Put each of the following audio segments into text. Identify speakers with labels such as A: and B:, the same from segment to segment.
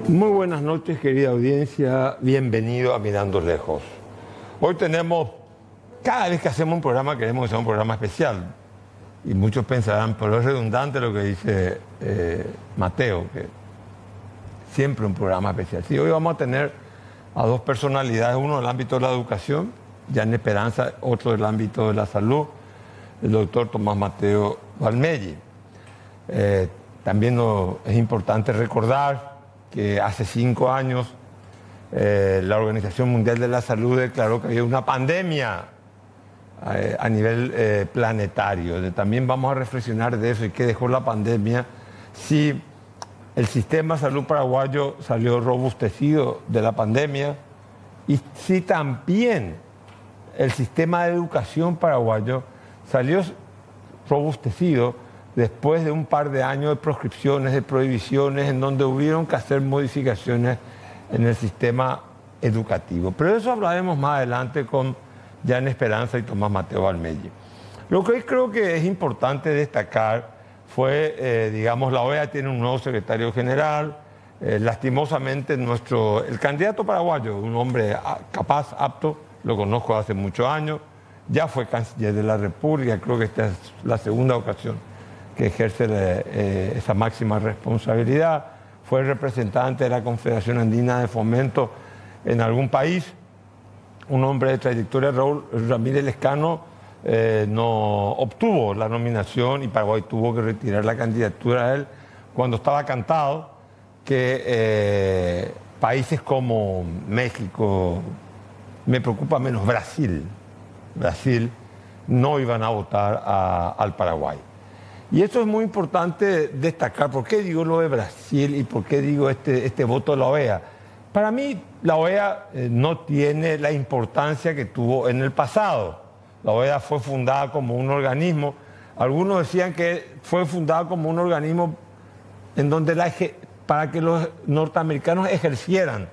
A: Muy buenas noches, querida audiencia. Bienvenido a Mirando Lejos. Hoy tenemos, cada vez que hacemos un programa, queremos que sea un programa especial. Y muchos pensarán, pero es redundante lo que dice Mateo, que siempre un programa especial. Sí, hoy vamos a tener a dos personalidades, uno del ámbito de la educación, Jan Esperanza, otro del ámbito de la salud, el doctor Tomás Mateo Valmelli. También es importante recordar que hace 5 años la Organización Mundial de la Salud declaró que había una pandemia a nivel planetario. También vamos a reflexionar de eso y qué dejó la pandemia, si el sistema de salud paraguayo salió robustecido de la pandemia y si también el sistema de educación paraguayo salió robustecido después de un par de años de proscripciones, de prohibiciones, en donde hubieron que hacer modificaciones en el sistema educativo. Pero de eso hablaremos más adelante con Jan Esperanza y Tomás Mateo Valmelli. Lo que hoy creo que es importante destacar fue, digamos, la OEA tiene un nuevo secretario general. Lastimosamente, el candidato paraguayo, un hombre capaz, apto, lo conozco hace muchos años, ya fue canciller de la República, creo que esta es la segunda ocasión que ejerce esa máxima responsabilidad. Fue representante de la Confederación Andina de Fomento en algún país. Un hombre de trayectoria, Raúl Ramírez Lescano, no obtuvo la nominación y Paraguay tuvo que retirar la candidatura a él cuando estaba cantado que países como México, me preocupa menos Brasil, no iban a votar al Paraguay. Y eso es muy importante destacar. ¿Por qué digo lo de Brasil y por qué digo este voto de la OEA? Para mí, la OEA no tiene la importancia que tuvo en el pasado. La OEA fue fundada como un organismo. Algunos decían que fue fundada como un organismo en donde para que los norteamericanos ejercieran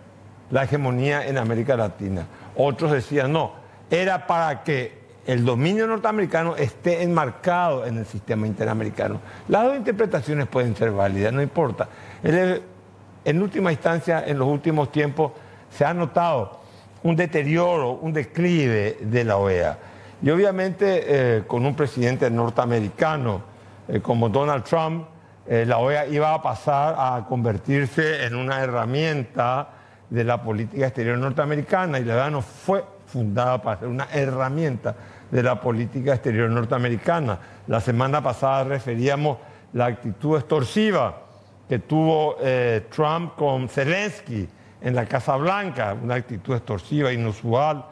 A: la hegemonía en América Latina. Otros decían no, era para que el dominio norteamericano esté enmarcado en el sistema interamericano. Las dos interpretaciones pueden ser válidas, no importa. En última instancia, en los últimos tiempos, se ha notado un deterioro, un declive de la OEA. Y obviamente, con un presidente norteamericano como Donald Trump, la OEA iba a pasar a convertirse en una herramienta de la política exterior norteamericana, y la OEA no fue fundada para ser una herramienta de la política exterior norteamericana. La semana pasada referíamos la actitud extorsiva que tuvo Trump con Zelensky en la Casa Blanca, una actitud extorsiva, inusual,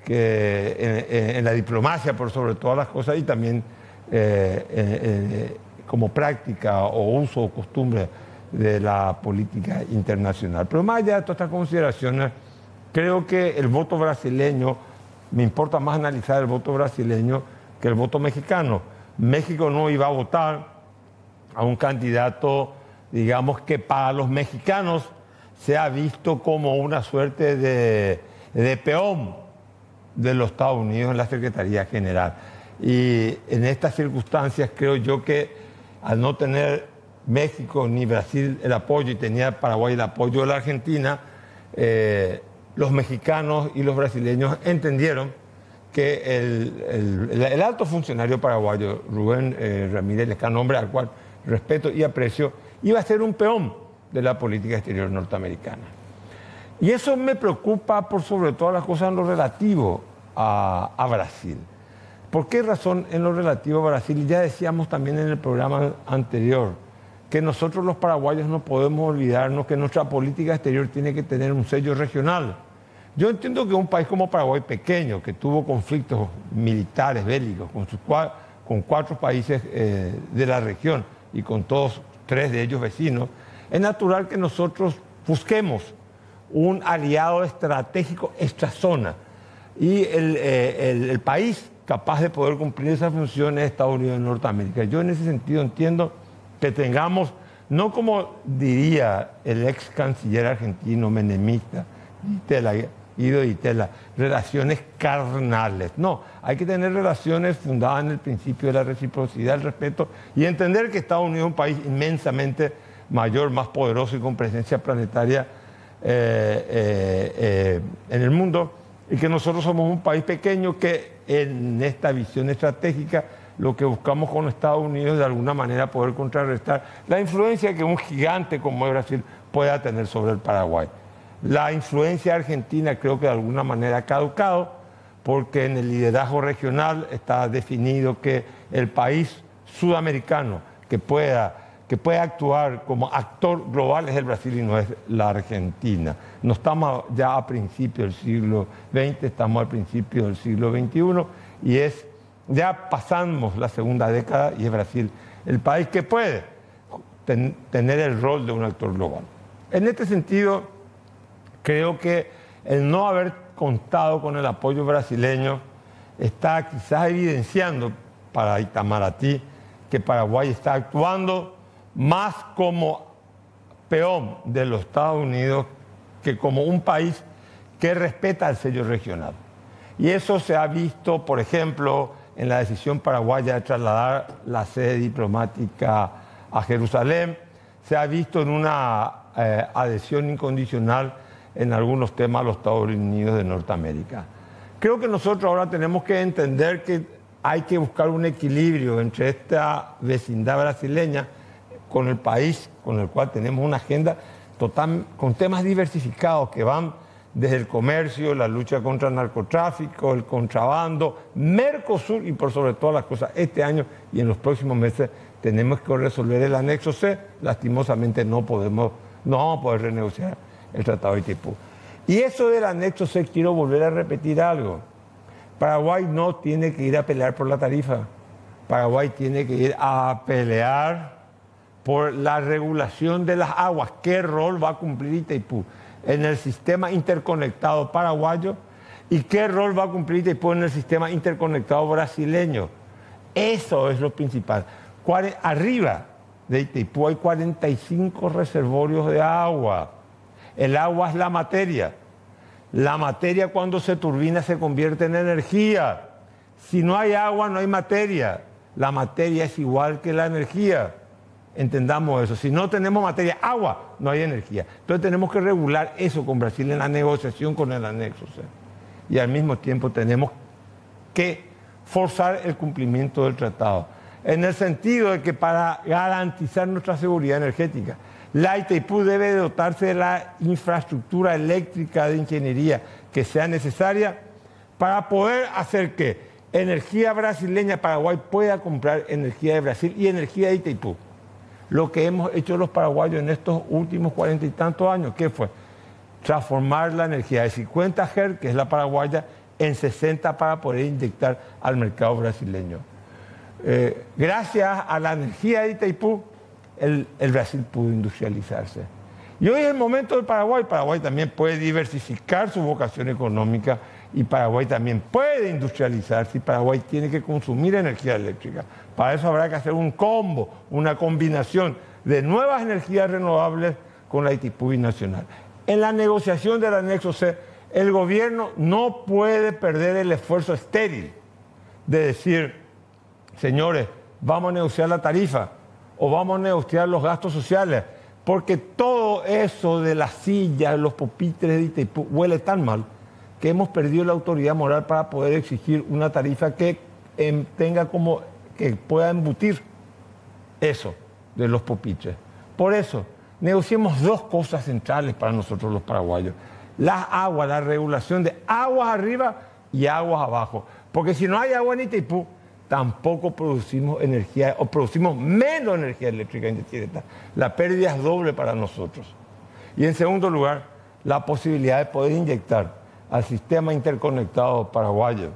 A: que en la diplomacia por sobre todas las cosas y también como práctica o uso o costumbre de la política internacional. Pero más allá de todas estas consideraciones, creo que el voto brasileño, me importa más analizar el voto brasileño que el voto mexicano. México no iba a votar a un candidato, digamos, que para los mexicanos se ha visto como una suerte de peón de los Estados Unidos en la Secretaría General. Y en estas circunstancias creo yo que al no tener México ni Brasil el apoyo y tenía Paraguay el apoyo de la Argentina, los mexicanos y los brasileños entendieron que el alto funcionario paraguayo, Rubén Ramírez Lescano, hombre al cual respeto y aprecio, iba a ser un peón de la política exterior norteamericana. Y eso me preocupa por sobre todas las cosas en lo relativo a Brasil. ¿Por qué razón en lo relativo a Brasil? Ya decíamos también en el programa anterior que nosotros los paraguayos no podemos olvidarnos que nuestra política exterior tiene que tener un sello regional. Yo entiendo que un país como Paraguay, pequeño, que tuvo conflictos militares, bélicos, con 4 países de la región y con todos 3 de ellos vecinos, es natural que nosotros busquemos un aliado estratégico extra zona. Y el país capaz de poder cumplir esa función es Estados Unidos de Norteamérica. Yo en ese sentido entiendo que tengamos, no como diría el ex canciller argentino menemista, Guido Di Tella, relaciones carnales. No, hay que tener relaciones fundadas en el principio de la reciprocidad, el respeto y entender que Estados Unidos es un país inmensamente mayor, más poderoso y con presencia planetaria en el mundo, y que nosotros somos un país pequeño que en esta visión estratégica lo que buscamos con Estados Unidos de alguna manera poder contrarrestar la influencia que un gigante como Brasil pueda tener sobre el Paraguay. La influencia argentina creo que de alguna manera ha caducado, porque en el liderazgo regional está definido que el país sudamericano que puede actuar como actor global es el Brasil y no es la Argentina. No estamos ya a principios del siglo XX, estamos al principio del siglo XXI y ya pasamos la segunda década y es Brasil el país que puede tener el rol de un actor global. En este sentido, creo que el no haber contado con el apoyo brasileño está quizás evidenciando para Itamaraty que Paraguay está actuando más como peón de los Estados Unidos que como un país que respeta el sello regional. Y eso se ha visto, por ejemplo, en la decisión paraguaya de trasladar la sede diplomática a Jerusalén, se ha visto en una adhesión incondicional en algunos temas a los Estados Unidos de Norteamérica. Creo que nosotros ahora tenemos que entender que hay que buscar un equilibrio entre esta vecindad brasileña con el país con el cual tenemos una agenda total, con temas diversificados que van desde el comercio, la lucha contra el narcotráfico, el contrabando, Mercosur y por sobre todas las cosas, este año y en los próximos meses tenemos que resolver el anexo C. Lastimosamente no vamos a poder renegociar el Tratado de Itaipú. Y eso del anexo C, quiero volver a repetir algo. Paraguay no tiene que ir a pelear por la tarifa. Paraguay tiene que ir a pelear por la regulación de las aguas. ¿Qué rol va a cumplir Itaipú en el sistema interconectado paraguayo? ¿Y qué rol va a cumplir Itaipú en el sistema interconectado brasileño? Eso es lo principal. Arriba de Itaipú hay 45 reservorios de agua. El agua es la materia. La materia cuando se turbina se convierte en energía. Si no hay agua, no hay materia. La materia es igual que la energía. Entendamos eso. Si no tenemos materia, agua, no hay energía. Entonces tenemos que regular eso con Brasil en la negociación con el anexo C. Y al mismo tiempo tenemos que forzar el cumplimiento del tratado. En el sentido de que para garantizar nuestra seguridad energética, la Itaipú debe dotarse de la infraestructura eléctrica de ingeniería que sea necesaria para poder hacer que energía brasileña, Paraguay pueda comprar energía de Brasil y energía de Itaipú. Lo que hemos hecho los paraguayos en estos últimos 40 y tantos años, ¿qué fue? Transformar la energía de 50 Hz, que es la paraguaya, en 60 para poder inyectar al mercado brasileño. Gracias a la energía de Itaipú, el Brasil pudo industrializarse. Y hoy es el momento del Paraguay. Paraguay también puede diversificar su vocación económica y Paraguay también puede industrializarse y Paraguay tiene que consumir energía eléctrica. Para eso habrá que hacer un combo, una combinación de nuevas energías renovables con la Itaipú binacional. En la negociación del anexo C, el gobierno no puede perder el esfuerzo estéril de decir, señores, vamos a negociar la tarifa o vamos a negociar los gastos sociales, porque todo eso de las sillas, los pupitres de Itaipú huele tan mal que hemos perdido la autoridad moral para poder exigir una tarifa que pueda embutir eso de los pupitres. Por eso, negociemos dos cosas centrales para nosotros los paraguayos. Las aguas, la regulación de aguas arriba y aguas abajo. Porque si no hay agua en Itaipú, tampoco producimos energía o producimos menos energía eléctrica indirecta. La pérdida es doble para nosotros. Y en segundo lugar, la posibilidad de poder inyectar al sistema interconectado paraguayo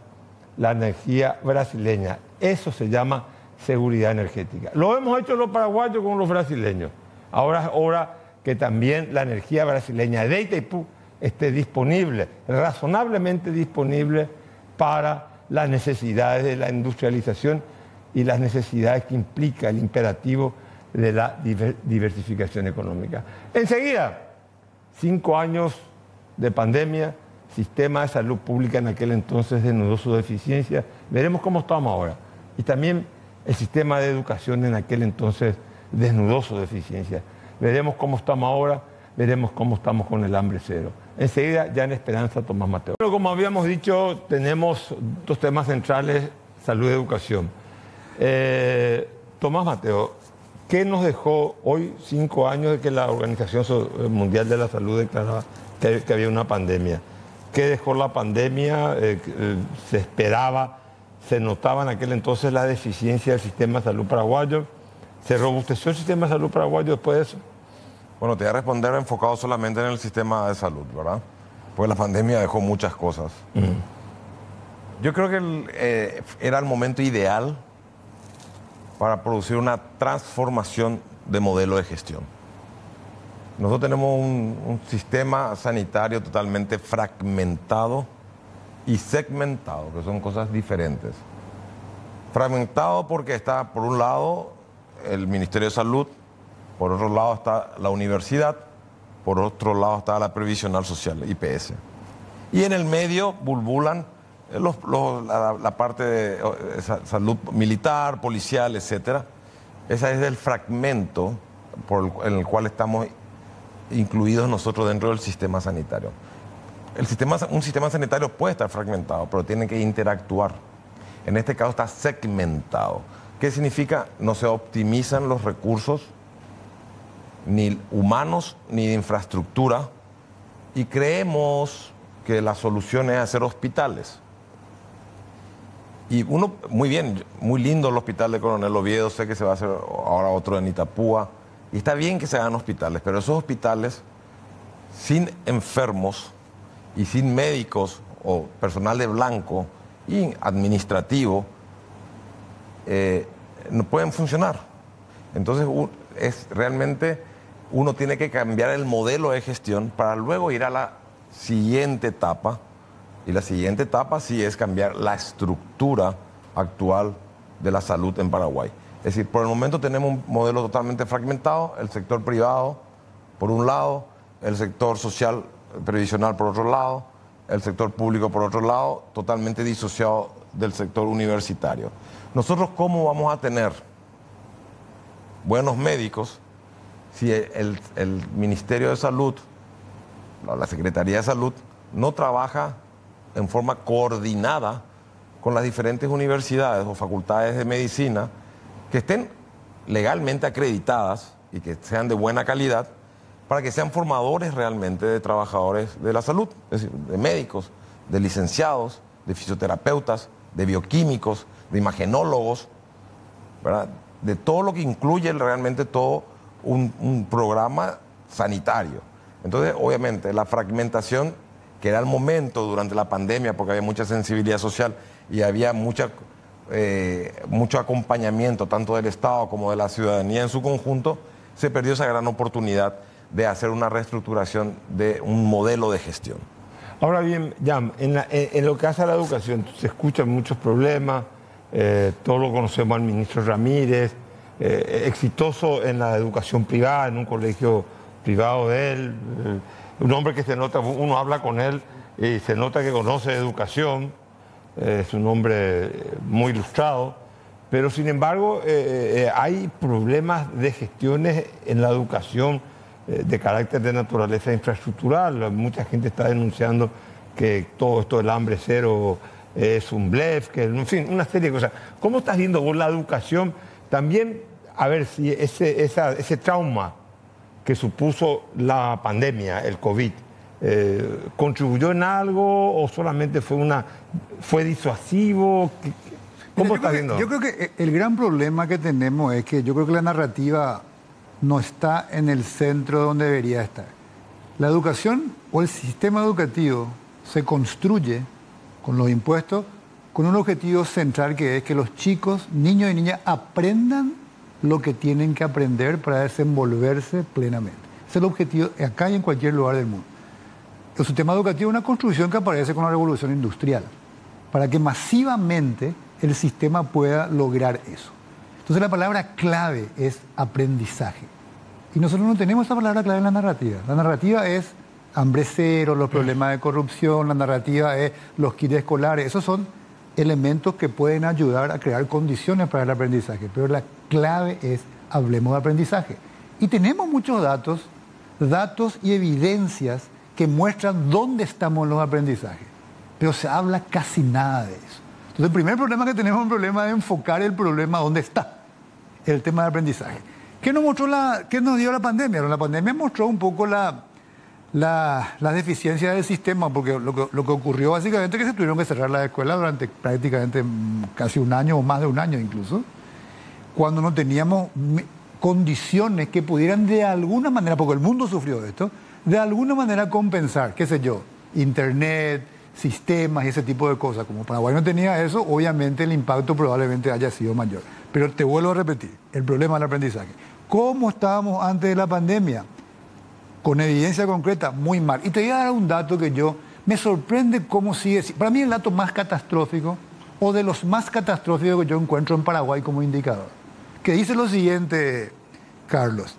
A: la energía brasileña. Eso se llama seguridad energética. Lo hemos hecho los paraguayos con los brasileños. Ahora es hora que también la energía brasileña de Itaipú esté disponible, razonablemente disponible para las necesidades de la industrialización y las necesidades que implica el imperativo de la diversificación económica. Enseguida, 5 años de pandemia, sistema de salud pública en aquel entonces desnudó su deficiencia, veremos cómo estamos ahora. Y también el sistema de educación en aquel entonces desnudó su deficiencia. Veremos cómo estamos ahora, veremos cómo estamos con el hambre cero. Enseguida, ya en Esperanza, Tomás Mateo. Pero como habíamos dicho, tenemos dos temas centrales, salud y educación. Tomás Mateo, ¿qué nos dejó hoy 5 años de que la Organización Mundial de la Salud declaraba que había una pandemia? ¿Qué dejó la pandemia? Se esperaba, se notaba en aquel entonces la deficiencia del sistema de salud paraguayo. ¿Se robusteció el sistema de salud paraguayo después de eso?
B: Bueno, te voy a responder enfocado solamente en el sistema de salud, ¿verdad? Porque la pandemia dejó muchas cosas. Yo creo que era el momento ideal para producir una transformación de modelo de gestión. Nosotros tenemos un sistema sanitario totalmente fragmentado y segmentado, que son cosas diferentes. Fragmentado porque está, por un lado, el Ministerio de Salud, por otro lado está la universidad, por otro lado está la Previsional Social, IPS. Y en el medio bulbulan la parte de salud militar, policial, etc. Ese es el fragmento en el cual estamos incluidos nosotros dentro del sistema sanitario. Un sistema sanitario puede estar fragmentado, pero tiene que interactuar. En este caso está segmentado. ¿Qué significa? No se optimizan los recursos ni humanos ni de infraestructura, y creemos que la solución es hacer hospitales. Y uno, muy bien, muy lindo el hospital de Coronel Oviedo, sé que se va a hacer ahora otro en Itapúa, y está bien que se hagan hospitales, pero esos hospitales sin enfermos y sin médicos o personal de blanco y administrativo no pueden funcionar. Entonces realmente uno tiene que cambiar el modelo de gestión para luego ir a la siguiente etapa, y la siguiente etapa sí es cambiar la estructura actual de la salud en Paraguay. Es decir, por el momento tenemos un modelo totalmente fragmentado, el sector privado por un lado, el sector social previsional por otro lado, el sector público por otro lado, totalmente disociado del sector universitario. Nosotros, ¿cómo vamos a tener buenos médicos si el Ministerio de Salud, la Secretaría de Salud, no trabaja en forma coordinada con las diferentes universidades o facultades de medicina que estén legalmente acreditadas y que sean de buena calidad, para que sean formadores realmente de trabajadores de la salud, es decir, de médicos, de licenciados, de fisioterapeutas, de bioquímicos, de imagenólogos, ¿verdad? De todo lo que incluye realmente todo un programa sanitario. Entonces, obviamente, la fragmentación, que era el momento durante la pandemia, porque había mucha sensibilidad social y había mucho acompañamiento, tanto del Estado como de la ciudadanía en su conjunto, se perdió esa gran oportunidad de hacer una reestructuración de un modelo de gestión.
A: Ahora bien, Jan, en lo que hace a la educación, se escuchan muchos problemas, todos lo conocemos al ministro Ramírez, exitoso en la educación privada, en un colegio privado de él, un hombre que se nota, uno habla con él y se nota que conoce educación, es un hombre muy ilustrado, pero sin embargo hay problemas de gestiones en la educación de carácter de naturaleza infraestructural. Mucha gente está denunciando que todo esto del hambre cero es un blef, que, en fin, una serie de cosas. ¿Cómo estás viendo vos la educación? También, a ver si ese trauma que supuso la pandemia, el COVID, ¿contribuyó en algo o solamente fue disuasivo? ¿Cómo estás viendo?
C: Yo creo que el gran problema que tenemos es que yo creo que la narrativa no está en el centro donde debería estar. La educación o el sistema educativo se construye con los impuestos con un objetivo central, que es que los chicos, niños y niñas, aprendan lo que tienen que aprender para desenvolverse plenamente. Ese es el objetivo acá y en cualquier lugar del mundo. El sistema educativo es una construcción que aparece con la revolución industrial, para que masivamente el sistema pueda lograr eso. Entonces la palabra clave es aprendizaje. Y nosotros no tenemos esa palabra clave en la narrativa. La narrativa es hambre cero, los problemas de corrupción, la narrativa es los kits escolares. Esos son elementos que pueden ayudar a crear condiciones para el aprendizaje. Pero la clave es hablemos de aprendizaje. Y tenemos muchos datos y evidencias que muestran dónde estamos en los aprendizajes, pero se habla casi nada de eso. Entonces, el primer problema que tenemos es un problema de enfocar el problema dónde está, el tema de aprendizaje. ¿Qué nos dio la pandemia? La pandemia mostró un poco la deficiencia del sistema, porque lo que ocurrió básicamente es que se tuvieron que cerrar las escuelas durante prácticamente casi un año o más de un año incluso, cuando no teníamos condiciones que pudieran de alguna manera, porque el mundo sufrió esto, de alguna manera compensar, qué sé yo, internet, sistemas y ese tipo de cosas. Como Paraguay no tenía eso, obviamente el impacto probablemente haya sido mayor. Pero te vuelvo a repetir, el problema del aprendizaje. ¿Cómo estábamos antes de la pandemia? Con evidencia concreta, muy mal. Y te voy a dar un dato que me sorprende cómo sigue. Para mí el dato más catastrófico, o de los más catastróficos que yo encuentro en Paraguay como indicador, que dice lo siguiente, Carlos.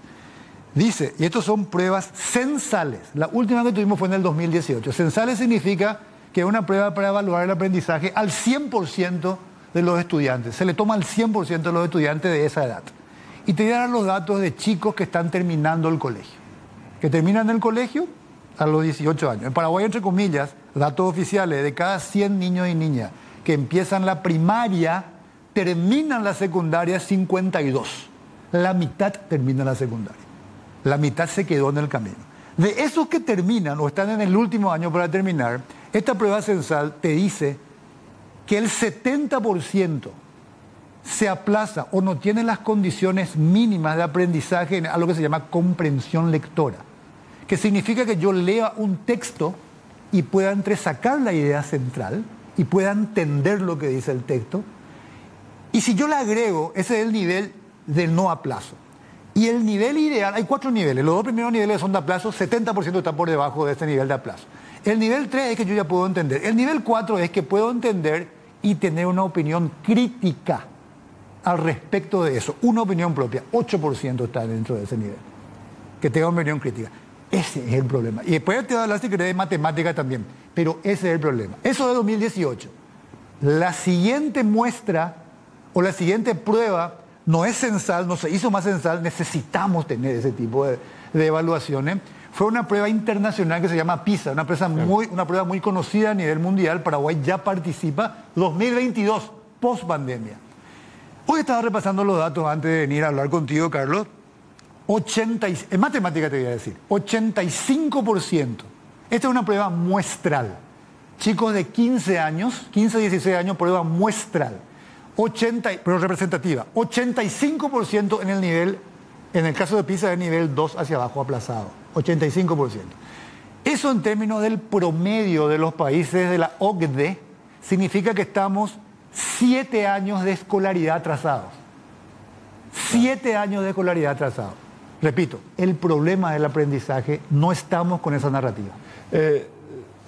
C: Dice, y estos son pruebas censales. La última que tuvimos fue en el 2018. Censales significa que es una prueba para evaluar el aprendizaje al 100% de los estudiantes. Se le toma al 100% de los estudiantes de esa edad. Y te voy a dar los datos de chicos que están terminando el colegio. Que terminan el colegio a los 18 años. En Paraguay, entre comillas, datos oficiales, de cada 100 niños y niñas que empiezan la primaria, terminan la secundaria 52. La mitad termina la secundaria. La mitad se quedó en el camino. De esos que terminan o están en el último año para terminar, esta prueba censal te dice que el 70% se aplaza o no tiene las condiciones mínimas de aprendizaje a lo que se llama comprensión lectora, que significa que yo lea un texto y pueda entresacar la idea central y pueda entender lo que dice el texto. Y si yo le agrego, ese es el nivel de no aplazo. Y el nivel ideal, hay 4 niveles. Los 2 primeros niveles son de aplazo, 70% está por debajo de este nivel de aplazo. El nivel 3 es que yo ya puedo entender. El nivel 4 es que puedo entender y tener una opinión crítica al respecto de eso. Una opinión propia. 8% está dentro de ese nivel. Que tenga una opinión crítica. Ese es el problema. Y después te voy a hablar si querés de matemática también. Pero ese es el problema. Eso de 2018. La siguiente muestra o la siguiente prueba no es censal, no se hizo más censal, necesitamos tener ese tipo de evaluaciones. Fue una prueba internacional que se llama PISA, una prueba muy conocida a nivel mundial. Paraguay ya participa 2022, post pandemia. Hoy estaba repasando los datos antes de venir a hablar contigo, Carlos. En matemática te voy a decir, 85%. Esta es una prueba muestral. Chicos de 15 años, 15 a 16 años, prueba muestral. Pero representativa. 85% en el caso de PISA, de nivel 2 hacia abajo aplazado. 85%. Eso en términos del promedio de los países de la OCDE significa que estamos 7 años de escolaridad atrasados. 7 años de escolaridad atrasados. Repito, el problema del aprendizaje, no estamos con esa narrativa.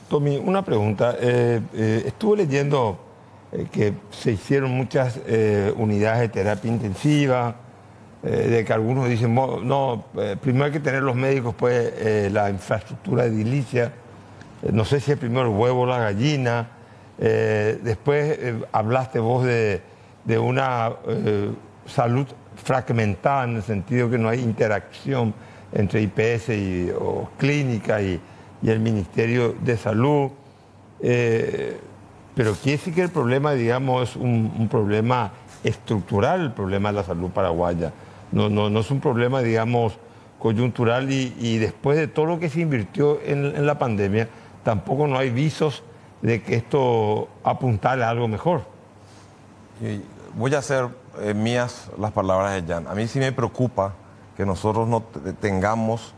A: Tommy, una pregunta. Estuve leyendo que se hicieron muchas unidades de terapia intensiva, de que algunos dicen, no, primero hay que tener los médicos, pues la infraestructura edilicia, no sé si es primero el huevo o la gallina, después hablaste vos de una salud fragmentada, en el sentido que no hay interacción entre IPS o clínica y el Ministerio de Salud. Pero quiere decir que el problema, digamos, es un problema estructural, el problema de la salud paraguaya. No es un problema, digamos, coyuntural y después de todo lo que se invirtió en la pandemia, tampoco no hay visos de que esto apuntale a algo mejor.
B: Voy a hacer mías las palabras de Jan. A mí sí me preocupa que nosotros no tengamos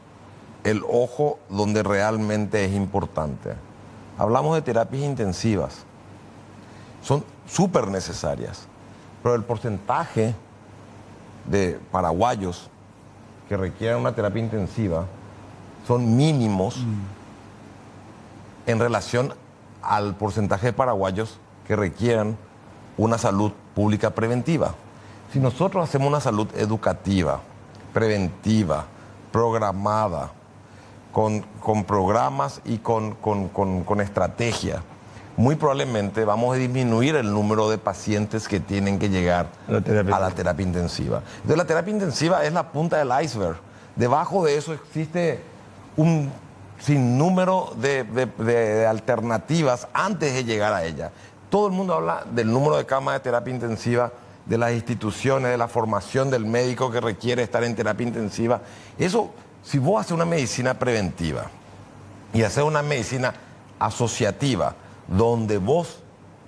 B: el ojo donde realmente es importante. Hablamos de terapias intensivas. Son súper necesarias, pero el porcentaje de paraguayos que requieren una terapia intensiva son mínimos en relación al porcentaje de paraguayos que requieren una salud pública preventiva. Si nosotros hacemos una salud educativa, preventiva, programada, con programas y con estrategia, muy probablemente vamos a disminuir el número de pacientes que tienen que llegar a la terapia intensiva. Entonces la terapia intensiva es la punta del iceberg debajo de eso existe un sinnúmero de alternativas antes de llegar a ella. Todo el mundo habla del número de camas de terapia intensiva, de las instituciones, de la formación del médico que requiere estar en terapia intensiva. Eso, si vos haces una medicina preventiva y haces una medicina asociativa, donde vos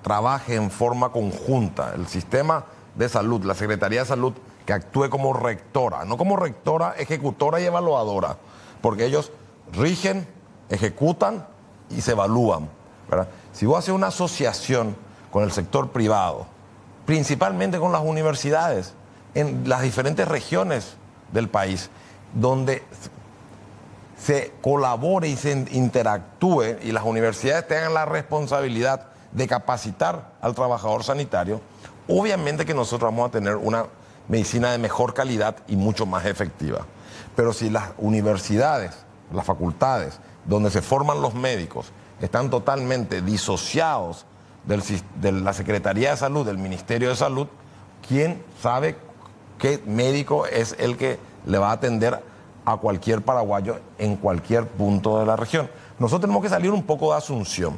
B: trabajes en forma conjunta, el sistema de salud, la Secretaría de Salud, que actúe como rectora, no como rectora, ejecutora y evaluadora, porque ellos rigen, ejecutan y se evalúan, ¿verdad? Si vos haces una asociación con el sector privado, principalmente con las universidades, en las diferentes regiones del país, donde se colabore y se interactúe y las universidades tengan la responsabilidad de capacitar al trabajador sanitario, obviamente que nosotros vamos a tener una medicina de mejor calidad y mucho más efectiva. Pero si las universidades, las facultades, donde se forman los médicos, están totalmente disociados de la Secretaría de Salud, del Ministerio de Salud, ¿quién sabe qué médico es el que le va a atender a cualquier paraguayo en cualquier punto de la región? Nosotros tenemos que salir un poco de Asunción.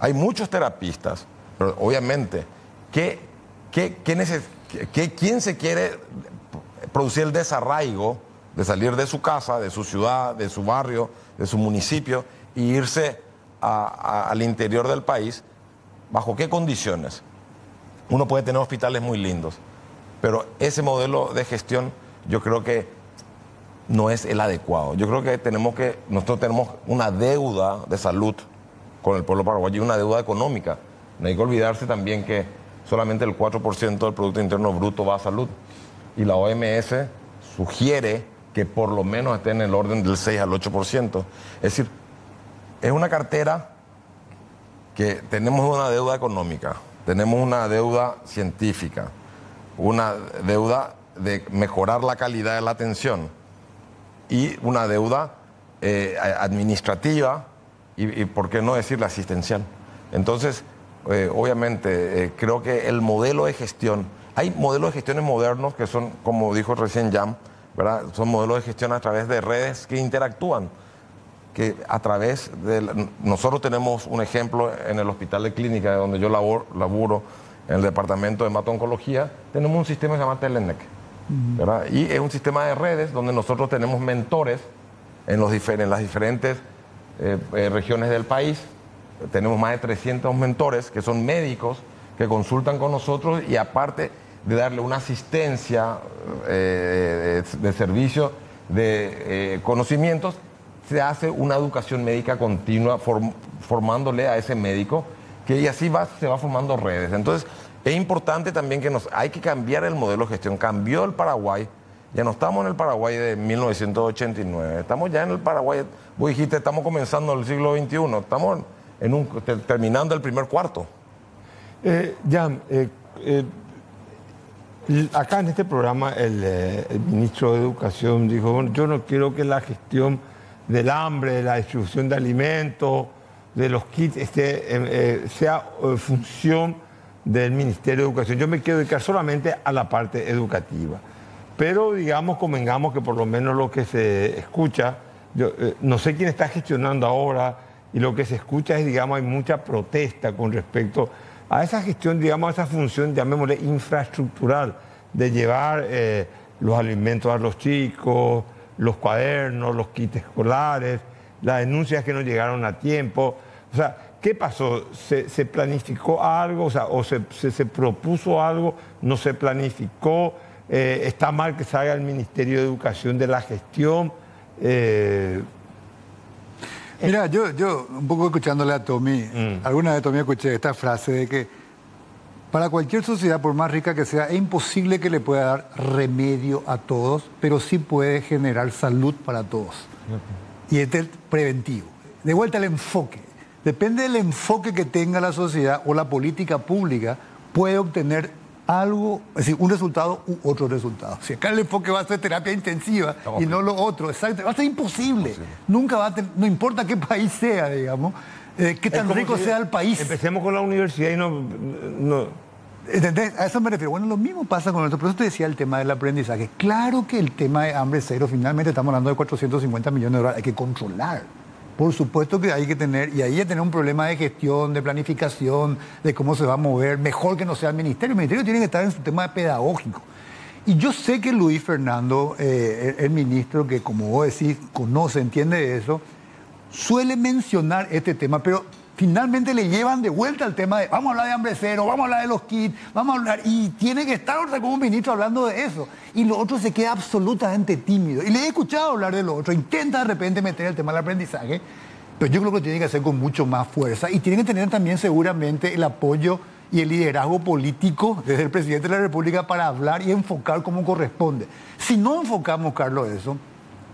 B: Hay muchos terapistas, pero obviamente, ¿quién se quiere producir el desarraigo de salir de su casa, de su ciudad, de su barrio, de su municipio e irse al interior del país? ¿Bajo qué condiciones? Uno puede tener hospitales muy lindos, pero ese modelo de gestión yo creo que no es el adecuado. Yo creo que nosotros tenemos una deuda de salud con el pueblo paraguayo y una deuda económica. No hay que olvidarse también que solamente el 4% del Producto Interno Bruto va a salud. Y la OMS sugiere que por lo menos esté en el orden del 6 al 8%. Es decir, es una cartera que tenemos una deuda económica, tenemos una deuda científica, una deuda de mejorar la calidad de la atención y una deuda administrativa y, por qué no decir, la asistencial. Entonces, obviamente, creo que el modelo de gestión, hay modelos de gestiones modernos que son, como dijo recién Jan, ¿verdad? Son modelos de gestión a través de redes que interactúan, que a través de... Nosotros tenemos un ejemplo en el Hospital de Clínica, donde yo laburo en el departamento de hemato-oncología, tenemos un sistema que se llama Telenec, ¿verdad? Y es un sistema de redes donde nosotros tenemos mentores en las diferentes regiones del país. Tenemos más de 300 mentores que son médicos que consultan con nosotros y aparte de darle una asistencia de servicio de conocimientos, se hace una educación médica continua formándole a ese médico y así se va formando redes. Entonces es importante también que hay que cambiar el modelo de gestión. Cambió el Paraguay, ya no estamos en el Paraguay de 1989, estamos ya en el Paraguay, vos dijiste, estamos comenzando el siglo XXI, estamos terminando el primer cuarto.
A: Jan, acá en este programa el ministro de Educación dijo, bueno, yo no quiero que la gestión del hambre, de la distribución de alimentos, de los kits, sea función del Ministerio de Educación. Yo me quiero dedicar solamente a la parte educativa. Pero digamos, convengamos que por lo menos lo que se escucha, yo no sé quién está gestionando ahora, y lo que se escucha es, digamos, hay mucha protesta con respecto a esa gestión, digamos, a esa función, llamémosle infraestructural, de llevar los alimentos a los chicos, los cuadernos, los kits escolares, las denuncias que no llegaron a tiempo. O sea, ¿qué pasó? ¿Se planificó algo? O se propuso algo? ¿No se planificó? ¿Está mal que salga el Ministerio de Educación de la gestión?
C: Mira, yo un poco escuchándole a Tommy, alguna vez Tommy escuché esta frase de que para cualquier sociedad, por más rica que sea, es imposible que le pueda dar remedio a todos, pero sí puede generar salud para todos. Y este es el preventivo. De vuelta al enfoque. Depende del enfoque que tenga la sociedad o la política pública, puede obtener algo, es decir, un resultado u otro resultado. Si acá el enfoque va a ser terapia intensiva y no lo otro, exacto, va a ser imposible. Nunca va a tener, no importa qué país sea, digamos, qué tan rico sea el país.
A: Empecemos con la universidad y no
C: ¿Entendés? A eso me refiero. Bueno, lo mismo pasa con esto. Por eso te decía el tema del aprendizaje. Claro que el tema de hambre cero, finalmente estamos hablando de 450 millones de dólares, hay que controlar. Por supuesto que hay que tener, y ahí hay que tener un problema de gestión, de planificación, de cómo se va a mover. Mejor que no sea el ministerio. El ministerio tiene que estar en su tema pedagógico. Y yo sé que Luis Fernando, el ministro, que como vos decís, conoce, entiende eso, suele mencionar este tema, pero finalmente le llevan de vuelta al tema de vamos a hablar de hambre cero, vamos a hablar de los kits, vamos a hablar, y tiene que estar otra como ministro hablando de eso. Y lo otro se queda absolutamente tímido. Y le he escuchado hablar de lo otro, intenta de repente meter el tema del aprendizaje, pero yo creo que lo tiene que hacer con mucho más fuerza y tiene que tener también seguramente el apoyo y el liderazgo político desde el presidente de la República para hablar y enfocar como corresponde. Si no enfocamos, Carlos, eso,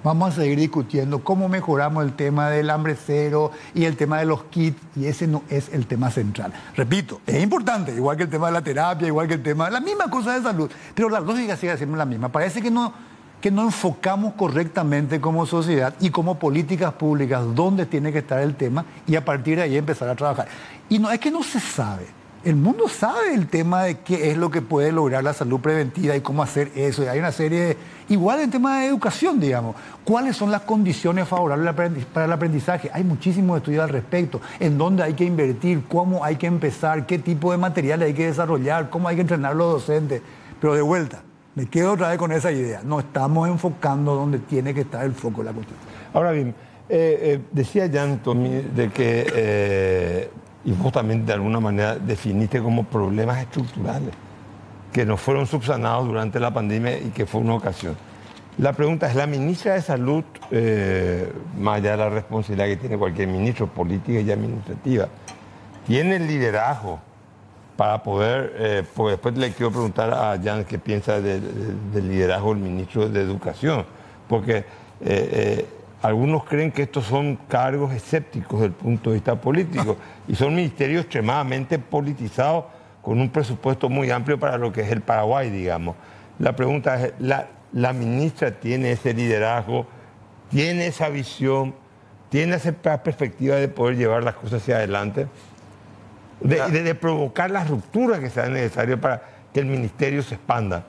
C: vamos a seguir discutiendo cómo mejoramos el tema del hambre cero y el tema de los kits, y ese no es el tema central. Repito, es importante, igual que el tema de la terapia, igual que el tema de la misma cosa de salud, pero la lógica sigue siendo la misma. Parece que no enfocamos correctamente como sociedad y como políticas públicas dónde tiene que estar el tema y a partir de ahí empezar a trabajar. Y no es que no se sabe. El mundo sabe el tema de qué es lo que puede lograr la salud preventiva y cómo hacer eso. Y hay una serie, igual en tema de educación, digamos. ¿Cuáles son las condiciones favorables para el aprendizaje? Hay muchísimos estudios al respecto. En dónde hay que invertir, cómo hay que empezar, qué tipo de materiales hay que desarrollar, cómo hay que entrenar a los docentes. Pero de vuelta, me quedo otra vez con esa idea. No estamos enfocando donde tiene que estar el foco de la cuestión.
A: Ahora bien, decía Jan Tommy de que... y vos también de alguna manera definiste como problemas estructurales que no fueron subsanados durante la pandemia y que fue una ocasión. La pregunta es, la ministra de Salud, más allá de la responsabilidad que tiene cualquier ministro, política y administrativa, ¿tiene el liderazgo para poder, porque después le quiero preguntar a Jan qué piensa del liderazgo del ministro de Educación, porque... algunos creen que estos son cargos escépticos desde el punto de vista político y son ministerios extremadamente politizados con un presupuesto muy amplio para lo que es el Paraguay, digamos. La pregunta es, ¿la ministra tiene ese liderazgo, tiene esa visión, tiene esa perspectiva de poder llevar las cosas hacia adelante, de provocar las rupturas que sean necesarias para que el ministerio se expanda?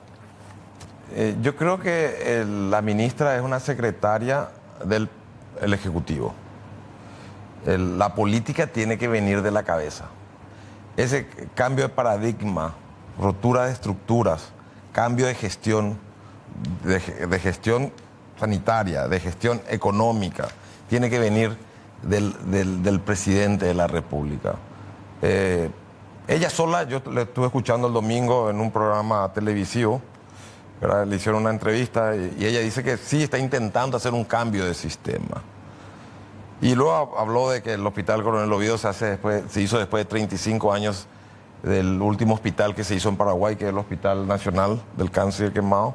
B: Yo creo que la ministra es una secretaria del Ejecutivo. La política tiene que venir de la cabeza. Ese cambio de paradigma, rotura de estructuras, cambio de gestión, de gestión sanitaria, de gestión económica, tiene que venir del presidente de la República. Ella sola, yo le estuve escuchando el domingo en un programa televisivo, ¿verdad? Le hicieron una entrevista y ella dice que sí está intentando hacer un cambio de sistema. Y luego habló de que el Hospital Coronel Oviedo se hizo después de 35 años del último hospital que se hizo en Paraguay, que es el Hospital Nacional del Cáncer Quemado,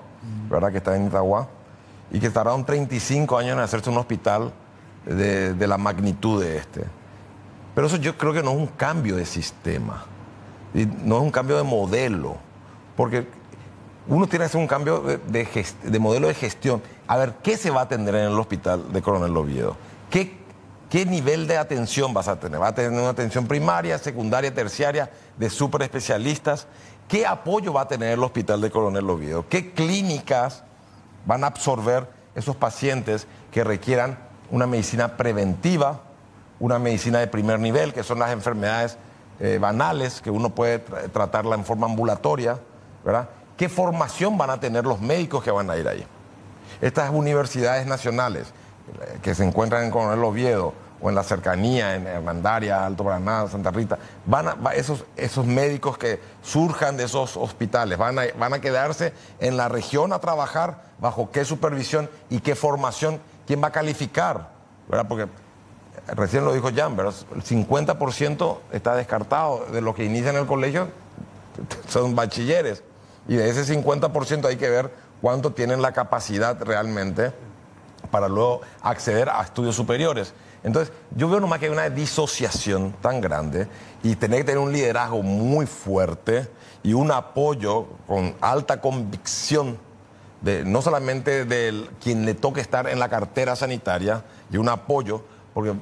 B: ¿verdad? Que está en Itagua, y que tardaron 35 años en hacerse un hospital de la magnitud de este. Pero eso yo creo que no es un cambio de sistema, y no es un cambio de modelo, porque uno tiene que hacer un cambio de modelo de gestión. A ver, ¿qué se va a atender en el hospital de Coronel Oviedo? ¿Qué nivel de atención vas a tener? ¿Va a tener una atención primaria, secundaria, terciaria, de súper especialistas? ¿Qué apoyo va a tener el hospital de Coronel Oviedo? ¿Qué clínicas van a absorber esos pacientes que requieran una medicina preventiva, una medicina de primer nivel, que son las enfermedades banales, que uno puede tratarla en forma ambulatoria, ¿verdad? ¿Qué formación van a tener los médicos que van a ir ahí? Estas universidades nacionales que se encuentran en Coronel Oviedo o en la cercanía, en Hernandaria, Alto Paraná, Santa Rita, esos médicos que surjan de esos hospitales, van a quedarse en la región a trabajar, bajo qué supervisión y qué formación, quién va a calificar, ¿verdad? Porque recién lo dijo Jan, ¿verdad? El 50% está descartado de los que inician el colegio, son bachilleres. Y de ese 50% hay que ver cuánto tienen la capacidad realmente para luego acceder a estudios superiores. Entonces, yo veo nomás que hay una disociación tan grande y tener que tener un liderazgo muy fuerte y un apoyo con alta convicción, no solamente de quien le toque estar en la cartera sanitaria, y un apoyo, porque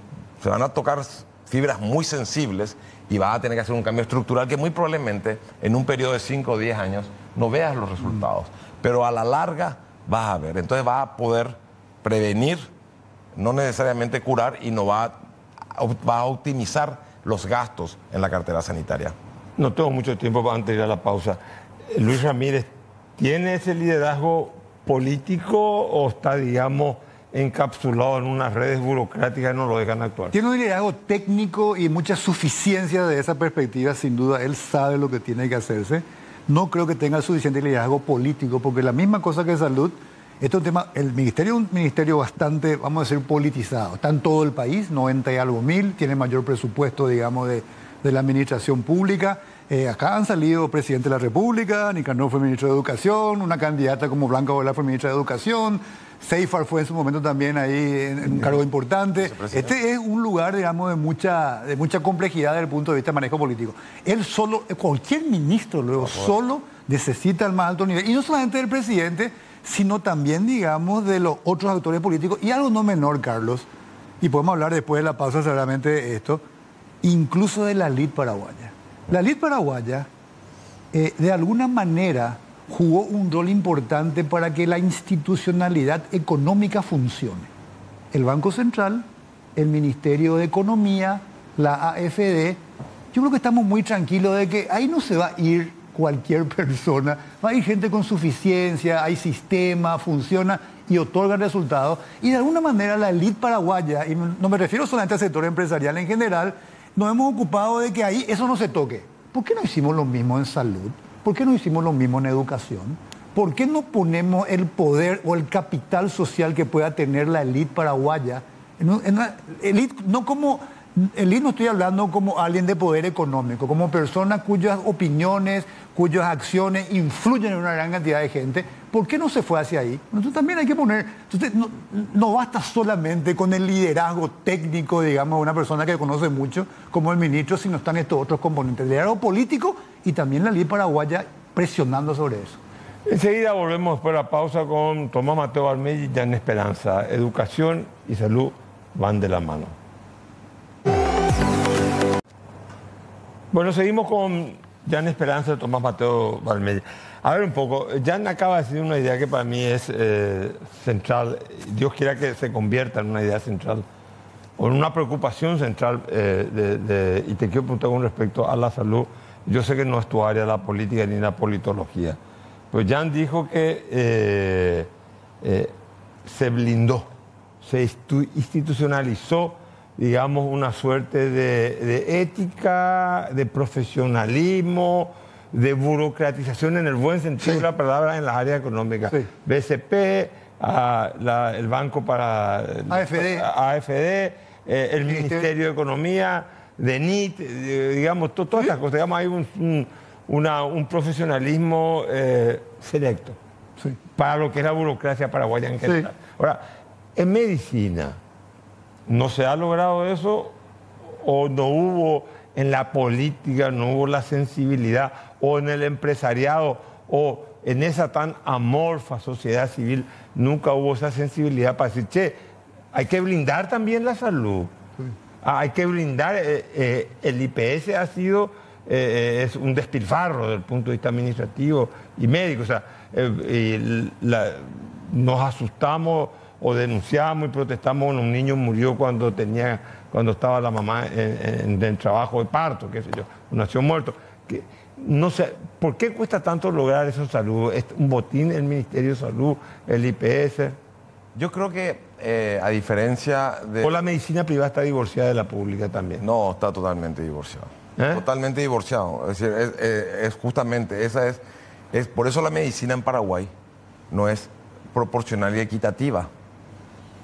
B: se van a tocar fibras muy sensibles y vas a tener que hacer un cambio estructural que muy probablemente en un periodo de 5 o 10 años no veas los resultados. Pero a la larga vas a ver. Entonces vas a poder prevenir, no necesariamente curar, y no va a optimizar los gastos en la cartera sanitaria.
A: No tengo mucho tiempo para antes de ir a la pausa. Luis Ramírez, ¿tiene ese liderazgo político o está, digamos, encapsulado en unas redes burocráticas y no lo dejan actuar?
C: Tiene un liderazgo técnico y mucha suficiencia de esa perspectiva, sin duda. Él sabe lo que tiene que hacerse. No creo que tenga suficiente liderazgo político, porque la misma cosa que salud, este es un tema, el ministerio es un ministerio bastante, vamos a decir, politizado. Está en todo el país, 90 y algo mil, tiene mayor presupuesto, digamos, de la administración pública. Acá han salido presidente de la República, Nicanor fue ministro de Educación, una candidata como Blanca Bolar fue ministra de Educación, Seifar fue en su momento también ahí en un cargo importante. Este es un lugar, digamos, de mucha complejidad desde el punto de vista de manejo político. Él solo, cualquier ministro luego solo necesita el más alto nivel. Y no solamente del presidente, sino también, digamos, de los otros actores políticos. Y algo no menor, Carlos, y podemos hablar después de la pausa seguramente de esto, incluso de la elite paraguaya. La elite paraguaya, de alguna manera, jugó un rol importante para que la institucionalidad económica funcione. El Banco Central, el Ministerio de Economía, la AFD, yo creo que estamos muy tranquilos de que ahí no se va a ir cualquier persona, va a ir gente con suficiencia, hay sistema, funciona y otorga resultados. Y de alguna manera la elite paraguaya, y no me refiero solamente al sector empresarial en general, nos hemos ocupado de que ahí eso no se toque. ¿Por qué no hicimos lo mismo en salud? ¿Por qué no hicimos lo mismo en educación? ¿Por qué no ponemos el poder o el capital social que pueda tener la élite paraguaya? En una élite, no como élite, no estoy hablando como alguien de poder económico, como persona cuyas opiniones, cuyas acciones influyen en una gran cantidad de gente. ¿Por qué no se fue hacia ahí? Entonces también hay que poner, entonces, no basta solamente con el liderazgo técnico, digamos, de una persona que conoce mucho, como el ministro, sino están estos otros componentes, el liderazgo político y también la ley paraguaya presionando sobre eso.
A: Enseguida volvemos después de la pausa con Tomás Mateo Valmella y Jan Esperanza. Educación y salud van de la mano. Bueno, seguimos con Jan Esperanza y Tomás Mateo Valmella. A ver un poco, Jan acaba de decir una idea que para mí es central. Dios quiera que se convierta en una idea central o en una preocupación central. Y te quiero preguntar con respecto a la salud. Yo sé que no es tu área la política ni la politología, pero Jan dijo que se blindó, se institucionalizó, digamos, una suerte de ética, de profesionalismo, de burocratización en el buen sentido de la palabra en las áreas económicas. Sí. BCP, el Banco para AFD, el Ministerio de Economía, DENIT, digamos, todas estas cosas. Digamos, hay un profesionalismo selecto para lo que es la burocracia paraguaya en general. Ahora, en medicina, ¿no se ha logrado eso o no hubo en la política, no hubo la sensibilidad, o en el empresariado, o en esa tan amorfa sociedad civil, nunca hubo esa sensibilidad para decir, che, hay que blindar también la salud? Hay que blindar, el IPS ha sido es un despilfarro desde el punto de vista administrativo y médico. O sea, nos asustamos o denunciamos y protestamos cuando un niño murió cuando estaba la mamá en el trabajo de parto, qué sé yo, nació muerto. No sé, ¿por qué cuesta tanto lograr eso en salud? ¿Es un botín el Ministerio de Salud, el IPS?
B: Yo creo que, a diferencia de...
A: ¿O la medicina privada está divorciada de la pública también?
B: No, está totalmente divorciado. Totalmente divorciado. Es decir, es justamente, esa es por eso la medicina en Paraguay no es proporcional y equitativa.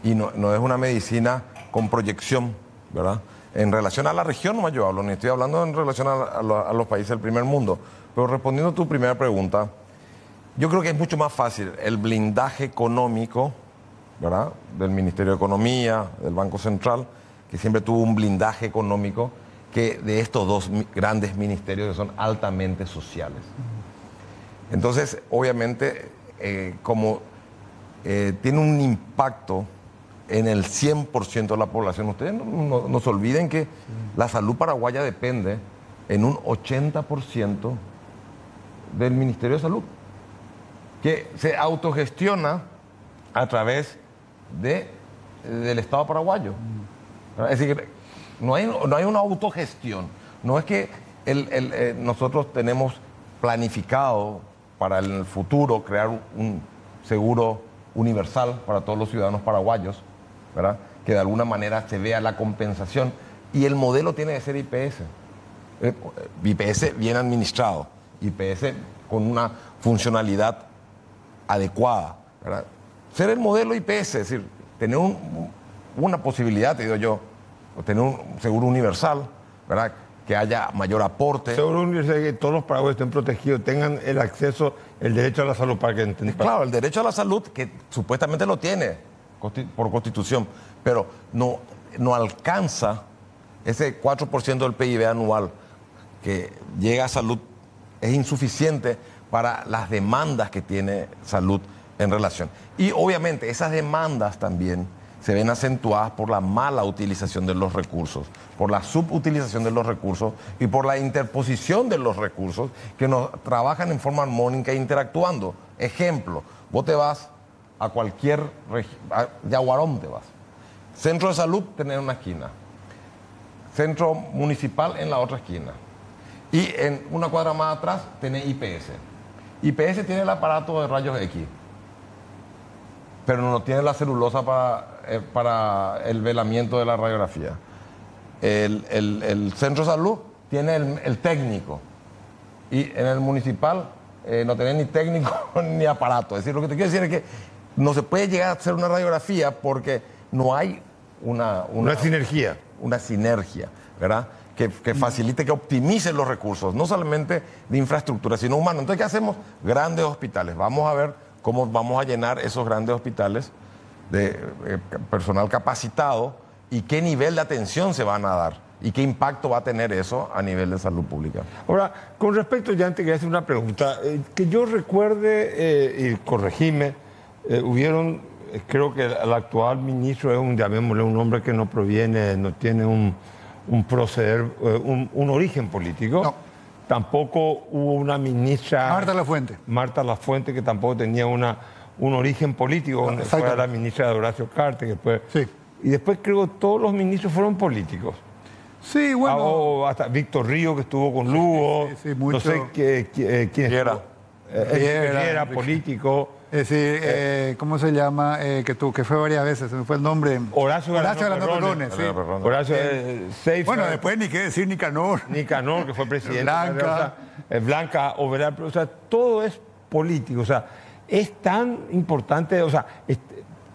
B: Y no es una medicina con proyección, ¿verdad? En relación a la región no yo hablo, ni estoy hablando en relación a los países del primer mundo. Pero respondiendo a tu primera pregunta, yo creo que es mucho más fácil el blindaje económico, ¿verdad?, del Ministerio de Economía, del Banco Central, que siempre tuvo un blindaje económico, que de estos dos grandes ministerios que son altamente sociales. Entonces, obviamente, como tiene un impacto en el 100% de la población. Ustedes no se olviden que la salud paraguaya depende en un 80% del Ministerio de Salud, que se autogestiona a través del Estado paraguayo. Es decir, no hay una autogestión. No es que nosotros tenemos planificado para el futuro crear un seguro universal para todos los ciudadanos paraguayos, ¿verdad? Que de alguna manera se vea la compensación. Y el modelo tiene que ser IPS. IPS bien administrado, IPS con una funcionalidad adecuada, ¿verdad? Ser el modelo IPS, es decir, tener una posibilidad, te digo yo, tener un seguro universal, ¿verdad? Que haya mayor aporte.
A: Seguro universal, que todos los paraguayos estén protegidos, tengan el acceso, el derecho a la salud para que entiendan.
B: Claro, el derecho a la salud, que supuestamente lo tiene por Constitución, pero no alcanza ese 4% del PIB anual que llega a salud, es insuficiente para las demandas que tiene salud en relación. Y obviamente esas demandas también se ven acentuadas por la mala utilización de los recursos, por la subutilización de los recursos y por la interposición de los recursos que no trabajan en forma armónica interactuando. Ejemplo, vos te vas a cualquier Yaguarón te vas. Centro de salud tenés en una esquina, centro municipal en la otra esquina. Y en una cuadra más atrás tenés IPS. IPS tiene el aparato de rayos X, pero no tiene la celulosa para el velamiento de la radiografía. El centro de salud tiene el técnico. Y en el municipal no tenés ni técnico ni aparato. Es decir, lo que te quiero decir es que no se puede llegar a hacer una radiografía porque no hay una
A: sinergia.
B: Una sinergia, ¿verdad? Que facilite, que optimice los recursos, no solamente de infraestructura, sino humano. Entonces, ¿qué hacemos? Grandes hospitales. Vamos a ver cómo vamos a llenar esos grandes hospitales de personal capacitado y qué nivel de atención se van a dar y qué impacto va a tener eso a nivel de salud pública.
A: Ahora, con respecto, ya te quería hacer una pregunta. Que yo recuerde, y corregime, creo que el actual ministro es llamémosle un hombre que no proviene, no tiene un proceder, un origen político.
C: No.
A: Tampoco hubo una ministra... Marta Lafuente, que tampoco tenía un origen político, donde fue la ministra de Horacio Cartes, que después...
C: Sí.
A: Y después creo que todos los ministros fueron políticos.
C: Sí, bueno...
A: Hasta Víctor Río, que estuvo con Lugo.
C: Sí, mucho.
A: No sé quién
B: era.
A: Era político.
C: Es decir, ¿cómo se llama? Que fue varias veces, se me fue el nombre.
A: Horacio
C: Perrone, sí.
A: Horacio Seifa.
C: Bueno, después ni qué decir Nicanor.
A: Nicanor, que fue presidente.
C: Blanca.
A: Blanca Ovelar. O sea, todo es político. O sea, es tan importante, o sea,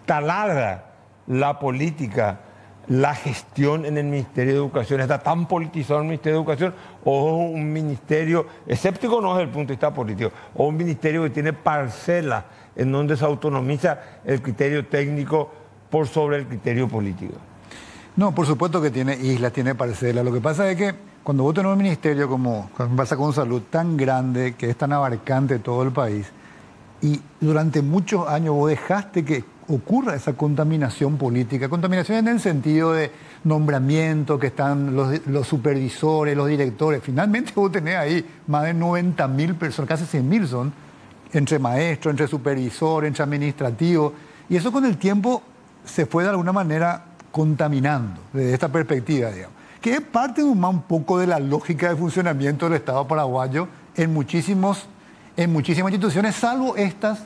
A: taladra la política, la gestión en el Ministerio de Educación. Está tan politizado el Ministerio de Educación, o un ministerio, escéptico no desde el punto de vista político, o un ministerio que tiene parcelas en donde se autonomiza el criterio técnico por sobre el criterio político.
C: No, por supuesto que tiene islas, tiene parcelas. Lo que pasa es que cuando vos tenés un ministerio como pasa con salud tan grande, que es tan abarcante todo el país, y durante muchos años vos dejaste que ocurra esa contaminación política. Contaminación en el sentido de nombramiento, que están los supervisores, los directores. Finalmente vos tenés ahí más de 90.000 personas, casi 100.000 son, entre maestros, entre supervisores, entre administrativos. Y eso con el tiempo se fue de alguna manera contaminando desde esta perspectiva, digamos. Que es parte un poco de la lógica de funcionamiento del Estado paraguayo en muchísimas instituciones, salvo estas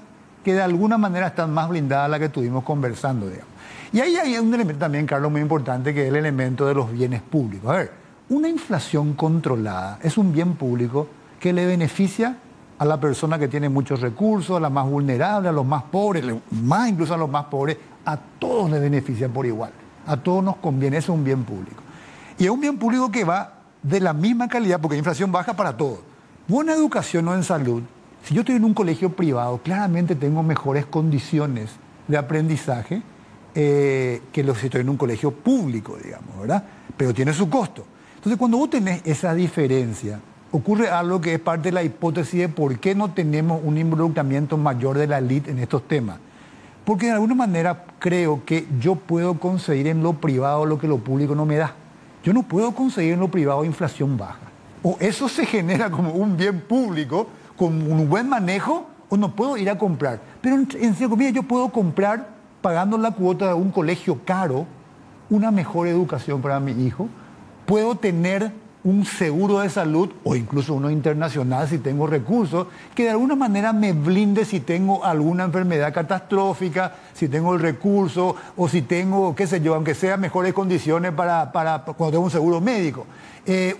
C: que de alguna manera están más blindadas a la que estuvimos conversando, digamos. Y ahí hay un elemento también, Carlos, muy importante, que es el elemento de los bienes públicos. A ver, una inflación controlada es un bien público que le beneficia a la persona que tiene muchos recursos, a la más vulnerable, a los más pobres, más incluso a los más pobres, a todos les beneficia por igual. A todos nos conviene, eso es un bien público. Y es un bien público que va de la misma calidad, porque la inflación baja para todos. Buena educación o en salud. Si yo estoy en un colegio privado, claramente tengo mejores condiciones de aprendizaje que si estoy en un colegio público, digamos, ¿verdad? Pero tiene su costo. Entonces, cuando vos tenés esa diferencia, ocurre algo que es parte de la hipótesis de por qué no tenemos un involucramiento mayor de la élite en estos temas. Porque de alguna manera creo que yo puedo conseguir en lo privado lo que lo público no me da. Yo no puedo conseguir en lo privado inflación baja. O eso se genera como un bien público, con un buen manejo, o no puedo ir a comprar. Pero en comillas yo puedo comprar, pagando la cuota de un colegio caro, una mejor educación para mi hijo. Puedo tener un seguro de salud o incluso uno internacional si tengo recursos, que de alguna manera me blinde si tengo alguna enfermedad catastrófica, si tengo el recurso o si tengo, qué sé yo, aunque sea mejores condiciones para cuando tengo un seguro médico.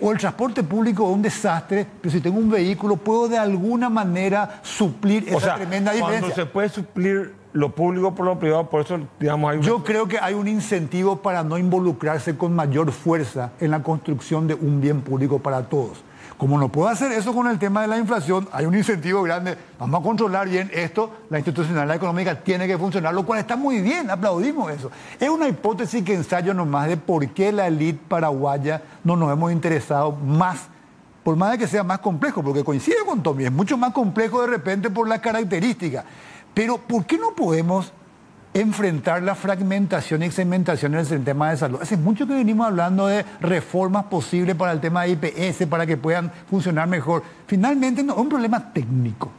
C: O el transporte público es un desastre, pero si tengo un vehículo puedo de alguna manera suplir esa tremenda diferencia.
A: Cuando se puede suplir lo público por lo privado, por eso, digamos,
C: Yo creo que hay un incentivo para no involucrarse con mayor fuerza en la construcción de un bien público para todos. Como no puedo hacer eso con el tema de la inflación, hay un incentivo grande. Vamos a controlar bien esto, la institucionalidad económica tiene que funcionar, lo cual está muy bien, aplaudimos eso. Es una hipótesis que ensayo nomás de por qué la élite paraguaya no nos hemos interesado más, por más de que sea más complejo, porque coincide con Tommy, es mucho más complejo de repente por las características. Pero ¿por qué no podemos enfrentar la fragmentación y segmentación en el tema de salud? Hace mucho que venimos hablando de reformas posibles para el tema de IPS, para que puedan funcionar mejor. Finalmente no es un problema técnico.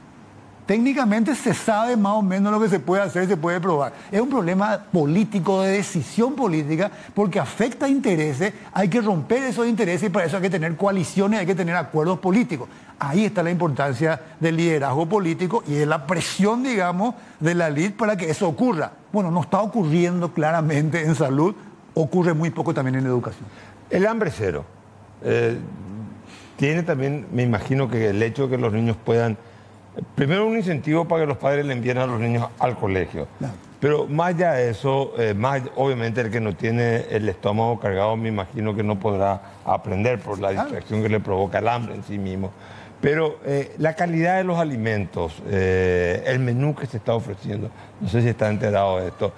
C: Técnicamente se sabe más o menos lo que se puede hacer y se puede probar. Es un problema político, de decisión política, porque afecta intereses, hay que romper esos intereses y para eso hay que tener coaliciones, hay que tener acuerdos políticos. Ahí está la importancia del liderazgo político y de la presión, digamos, de la élite para que eso ocurra. Bueno, no está ocurriendo claramente en salud, ocurre muy poco también en educación.
A: El hambre cero tiene también, me imagino que el hecho de que los niños puedan... Primero, un incentivo para que los padres le envíen a los niños al colegio. Claro. Pero más allá de eso, obviamente el que no tiene el estómago cargado, me imagino que no podrá aprender por la distracción que le provoca el hambre en sí mismo. Pero la calidad de los alimentos, el menú que se está ofreciendo, no sé si está enterado de esto,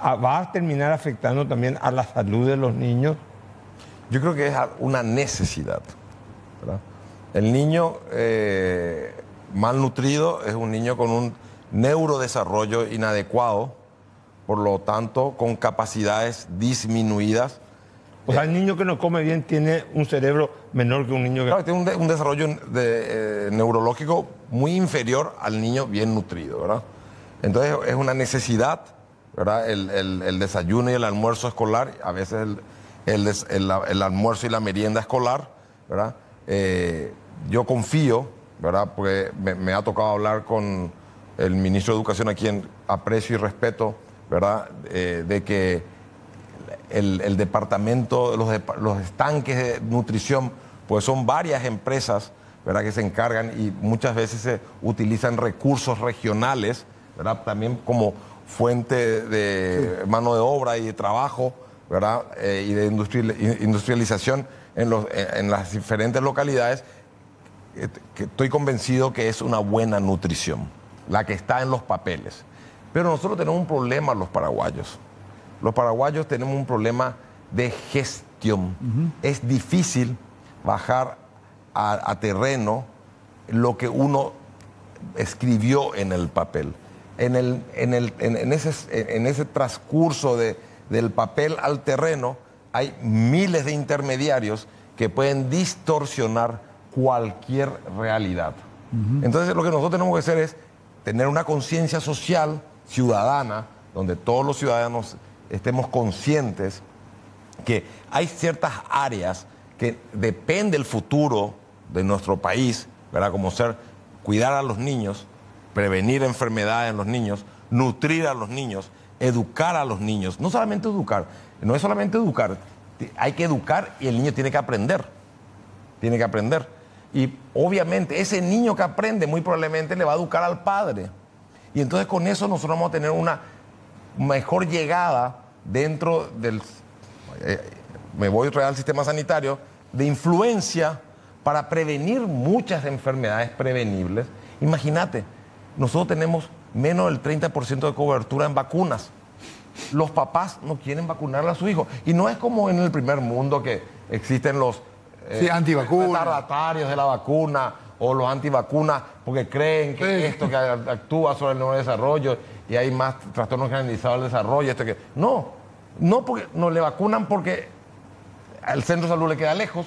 A: ¿va a terminar afectando también a la salud de los niños?
B: Yo creo que es una necesidad, ¿verdad? El niño malnutrido es un niño con un neurodesarrollo inadecuado, por lo tanto, con capacidades disminuidas.
A: O sea, el niño que no come bien tiene un cerebro menor que un niño que...
B: Claro, tiene un desarrollo neurológico muy inferior al niño bien nutrido, ¿verdad? Entonces, es una necesidad, ¿verdad? El desayuno y el almuerzo escolar, a veces el almuerzo y la merienda escolar, ¿verdad? Yo confío, ¿verdad? Porque me ha tocado hablar con el ministro de Educación, a quien aprecio y respeto, ¿verdad? De que el departamento, los estanques de nutrición, pues son varias empresas, ¿verdad? Que se encargan y muchas veces se utilizan recursos regionales, ¿verdad? También como fuente de mano de obra y de trabajo, ¿verdad? Y de industrialización en las diferentes localidades, que estoy convencido que es una buena nutrición, la que está en los papeles. Pero nosotros tenemos un problema los paraguayos. Los paraguayos tenemos un problema de gestión. Es difícil bajar a terreno lo que uno escribió en el papel. En ese transcurso del papel al terreno hay miles de intermediarios que pueden distorsionar cualquier realidad. Entonces lo que nosotros tenemos que hacer es tener una conciencia social, ciudadana, donde todos los ciudadanos estemos conscientes que hay ciertas áreas que depende del futuro de nuestro país, ¿verdad? Como cuidar a los niños, prevenir enfermedades en los niños, nutrir a los niños, educar a los niños. No solamente educar, no es solamente educar, hay que educar y el niño tiene que aprender. Tiene que aprender. Y obviamente ese niño que aprende muy probablemente le va a educar al padre. Y entonces con eso nosotros vamos a tener una mejor llegada dentro del, me voy otra vez al sistema sanitario, de influencia para prevenir muchas enfermedades prevenibles. Imagínate, nosotros tenemos menos del 30% de cobertura en vacunas. Los papás no quieren vacunar a su hijo. Y no es como en el primer mundo que existen los
C: antivacunas,
B: retardatarios de la vacuna o los antivacunas porque creen que esto que actúa sobre el neurodesarrollo y hay más trastornos generalizados del desarrollo. No porque no le vacunan porque al centro de salud le queda lejos,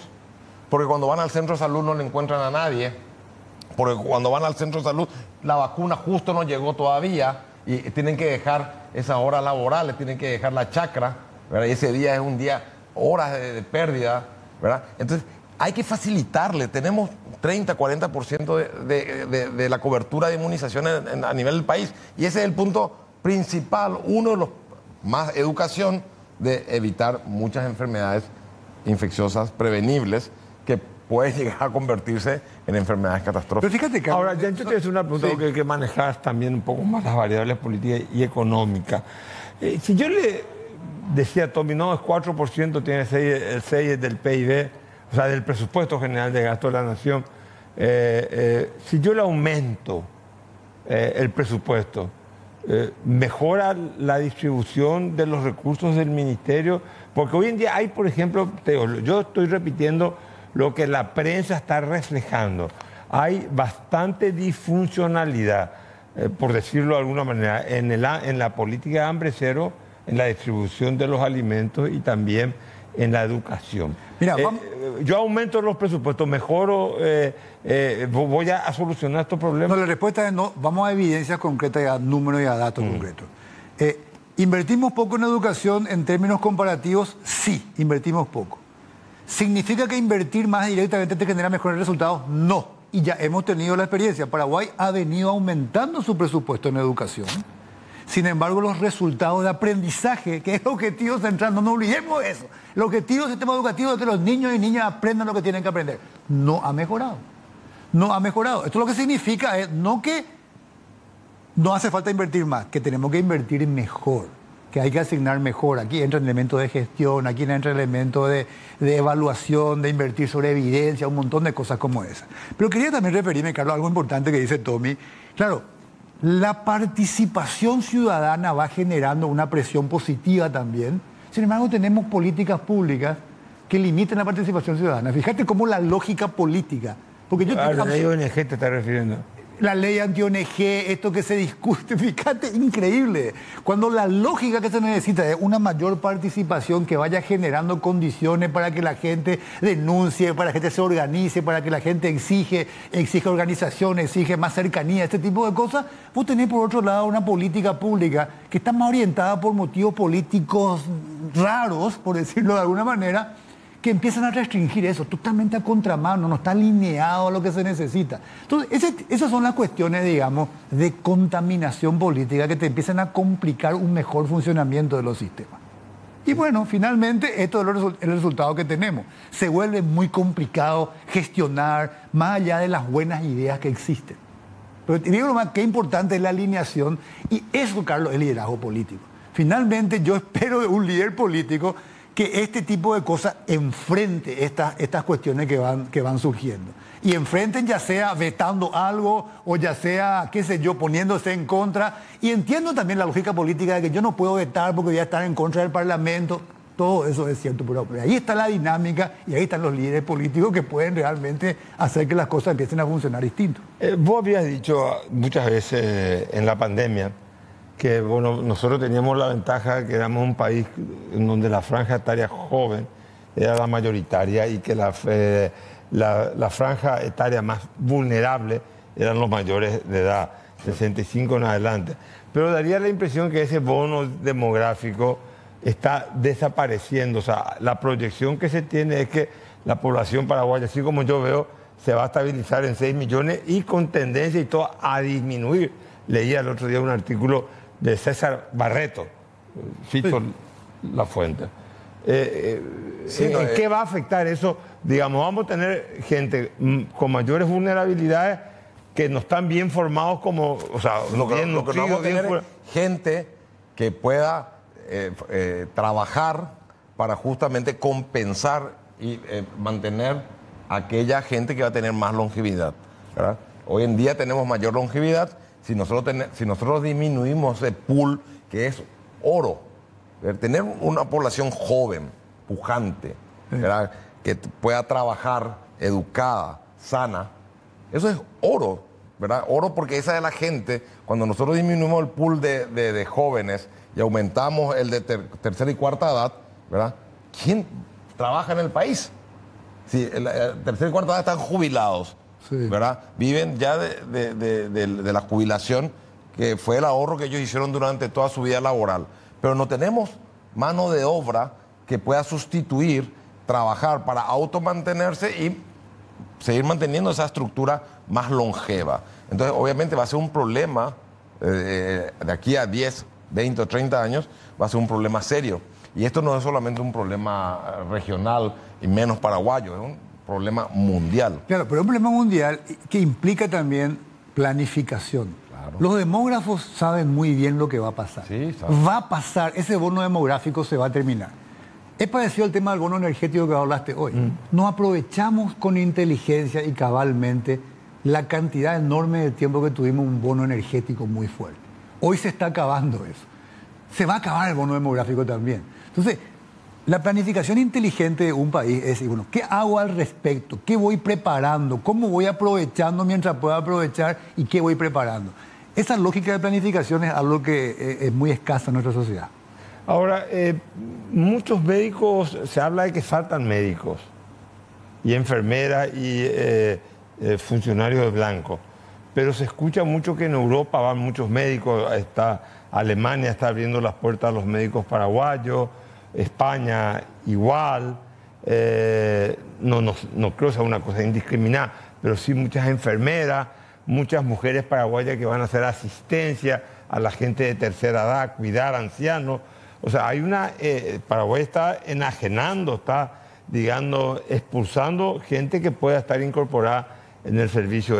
B: porque cuando van al centro de salud no le encuentran a nadie, porque cuando van al centro de salud la vacuna justo no llegó todavía y tienen que dejar esas horas laborales, tienen que dejar la chacra, ¿verdad? Y ese día es un día, horas de pérdida, ¿verdad? Entonces hay que facilitarle. Tenemos 30, 40% de la cobertura de inmunización a nivel del país. Y ese es el punto principal, uno de los más educación de evitar muchas enfermedades infecciosas prevenibles que pueden llegar a convertirse en enfermedades catastróficas.
C: Pero fíjate que...
A: Ahora, yo te voy a hacer una pregunta porque hay que manejar también un poco más las variables políticas y económicas. Si yo le decía a Tommy, no, es 4%, tiene el 6% del PIB, o sea, del presupuesto general de gasto de la nación. Si yo le aumento el presupuesto, ¿mejora la distribución de los recursos del ministerio? Porque hoy en día hay, por ejemplo, yo estoy repitiendo lo que la prensa está reflejando. Hay bastante disfuncionalidad, por decirlo de alguna manera, en la política de hambre cero, en la distribución de los alimentos y también en la educación.
C: Mira,
A: yo aumento los presupuestos, mejoro, voy a solucionar estos problemas.
C: No, la respuesta es no. Vamos a evidencias concretas y a números y a datos concretos. ¿Invertimos poco en educación en términos comparativos? Sí, invertimos poco. ¿Significa que invertir más directamente te genera mejores resultados? No. Y ya hemos tenido la experiencia. Paraguay ha venido aumentando su presupuesto en educación. Sin embargo, los resultados de aprendizaje, que es el objetivo central, no nos olvidemos de eso. El objetivo del sistema educativo es que los niños y niñas aprendan lo que tienen que aprender. No ha mejorado. No ha mejorado. Esto lo que significa es no que no hace falta invertir más, que tenemos que invertir mejor, que hay que asignar mejor. Aquí entra el elemento de gestión, aquí entra el elemento de evaluación, de invertir sobre evidencia, un montón de cosas como esas. Pero quería también referirme, Carlos, a algo importante que dice Tommy. Claro, la participación ciudadana va generando una presión positiva también. Sin embargo, tenemos políticas públicas que limitan la participación ciudadana. Fíjate cómo la lógica política... Porque yo
A: la ley ONG te está refiriendo.
C: La ley anti-ONG, esto que se discute, fíjate, increíble. Cuando la lógica que se necesita es una mayor participación que vaya generando condiciones para que la gente denuncie, para que la gente se organice, para que la gente exige organización, exige más cercanía, este tipo de cosas. Vos tenés por otro lado una política pública que está más orientada por motivos políticos raros, por decirlo de alguna manera, que empiezan a restringir eso, totalmente a contramano, no está alineado a lo que se necesita. Entonces, esas son las cuestiones, digamos, de contaminación política que te empiezan a complicar un mejor funcionamiento de los sistemas. Y bueno, finalmente, esto es el resultado que tenemos. Se vuelve muy complicado gestionar más allá de las buenas ideas que existen. Pero te digo nomás, qué importante es la alineación y eso, Carlos, es liderazgo político. Finalmente, yo espero de un líder político que este tipo de cosas enfrente estas cuestiones que van surgiendo. Y enfrenten ya sea vetando algo o ya sea, qué sé yo, poniéndose en contra. Y entiendo también la lógica política de que yo no puedo vetar porque voy a estar en contra del Parlamento. Todo eso es cierto, pero ahí está la dinámica y ahí están los líderes políticos que pueden realmente hacer que las cosas empiecen a funcionar distinto.
A: Vos habías dicho muchas veces en la pandemia que bueno, nosotros teníamos la ventaja de que éramos un país en donde la franja etaria joven era la mayoritaria y que la franja etaria más vulnerable eran los mayores de edad, 65 en adelante. Pero daría la impresión que ese bono demográfico está desapareciendo. O sea, la proyección que se tiene es que la población paraguaya, así como yo veo, se va a estabilizar en 6 millones y con tendencia y todo a disminuir. Leía el otro día un artículo de César Barreto, cito la fuente. ¿En qué va a afectar eso? Digamos, vamos a tener gente con mayores vulnerabilidades que no están bien formados como, o sea,
B: lo que no vamos a tener es gente que pueda trabajar para justamente compensar y mantener a aquella gente que va a tener más longevidad, ¿verdad? Hoy en día tenemos mayor longevidad. Si nosotros disminuimos ese pool que es oro, tener una población joven, pujante, ¿verdad? Que pueda trabajar, educada, sana, eso es oro, ¿verdad? Oro porque esa es la gente, cuando nosotros disminuimos el pool de jóvenes y aumentamos el de tercera y cuarta edad, ¿verdad? ¿Quién trabaja en el país? Si la tercera y cuarta edad están jubilados, sí, ¿verdad? Viven ya de la jubilación, que fue el ahorro que ellos hicieron durante toda su vida laboral. Pero no tenemos mano de obra que pueda sustituir, trabajar para automantenerse y seguir manteniendo esa estructura más longeva. Entonces, obviamente va a ser un problema de aquí a 10, 20 o 30 años, va a ser un problema serio. Y esto no es solamente un problema regional y menos paraguayo, es un problema mundial.
C: Claro, pero es un problema mundial que implica también planificación. Claro. Los demógrafos saben muy bien lo que va a pasar. Sí, va a pasar, ese bono demográfico se va a terminar. Es parecido al tema del bono energético que hablaste hoy. No aprovechamos con inteligencia y cabalmente la cantidad enorme de tiempo que tuvimos un bono energético muy fuerte. Hoy se está acabando eso. Se va a acabar el bono demográfico también. Entonces, la planificación inteligente de un país es decir, bueno, ¿qué hago al respecto? ¿Qué voy preparando? ¿Cómo voy aprovechando mientras pueda aprovechar? ¿Y qué voy preparando? Esa lógica de planificación es algo que es muy escasa en nuestra sociedad.
A: Ahora, muchos médicos, se habla de que faltan médicos y enfermeras y funcionarios de blanco, pero se escucha mucho que en Europa van muchos médicos, Alemania está abriendo las puertas a los médicos paraguayos, España igual, no creo que sea una cosa indiscriminada, pero sí muchas enfermeras, muchas mujeres paraguayas que van a hacer asistencia a la gente de tercera edad, cuidar ancianos. O sea, Paraguay está enajenando, está, digamos, expulsando gente que pueda estar incorporada en el servicio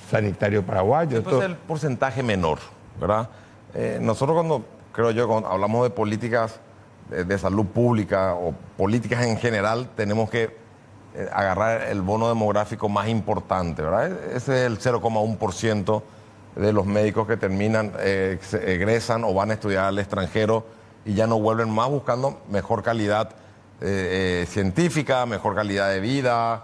A: sanitario paraguayo.
B: Esto es el porcentaje menor, ¿verdad? Nosotros cuando hablamos de políticas de salud pública o políticas en general, tenemos que agarrar el bono demográfico más importante, ¿verdad? Ese es el 0,1% de los médicos que terminan, egresan o van a estudiar al extranjero y ya no vuelven más buscando mejor calidad científica, mejor calidad de vida,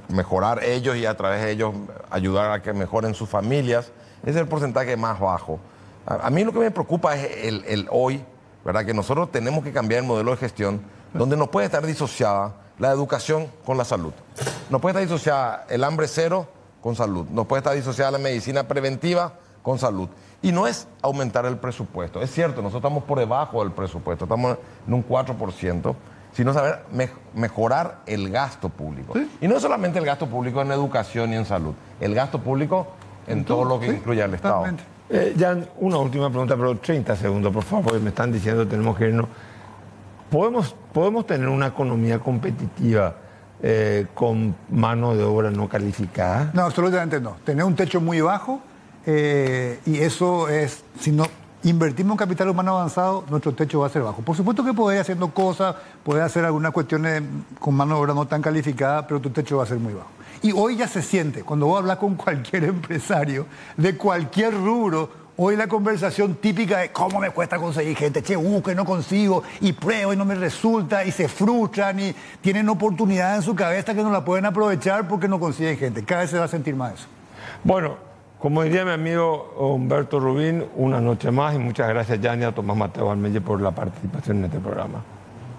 B: mejorar ellos y a través de ellos ayudar a que mejoren sus familias. Ese es el porcentaje más bajo. A mí lo que me preocupa es el hoy, ¿verdad? Que nosotros tenemos que cambiar el modelo de gestión donde no puede estar disociada la educación con la salud. No puede estar disociada el hambre cero con salud. No puede estar disociada la medicina preventiva con salud. Y no es aumentar el presupuesto. Es cierto, nosotros estamos por debajo del presupuesto, estamos en un 4%, sino saber mejorar el gasto público. ¿Sí? Y no solamente el gasto público en educación y en salud, el gasto público en todo lo que incluye al Estado.
A: Jan, una última pregunta, pero 30 segundos, por favor, porque me están diciendo que tenemos que irnos. ¿Podemos tener una economía competitiva con mano de obra no calificada?
C: No, absolutamente no. Tener un techo muy bajo y eso es, si no invertimos en capital humano avanzado, nuestro techo va a ser bajo. Por supuesto que podés ir haciendo cosas, podés hacer algunas cuestiones con mano de obra no tan calificada, pero tu techo va a ser muy bajo. Y hoy ya se siente, cuando vos hablas con cualquier empresario de cualquier rubro, hoy la conversación típica es cómo me cuesta conseguir gente, che, que no consigo, y pruebo y no me resulta, y se frustran, y tienen oportunidades en su cabeza que no la pueden aprovechar porque no consiguen gente. Cada vez se va a sentir más eso.
A: Bueno, como diría mi amigo Humberto Rubín, una noche más, y muchas gracias, Jan, y a Tomás Mateo Almelle por la participación en este programa.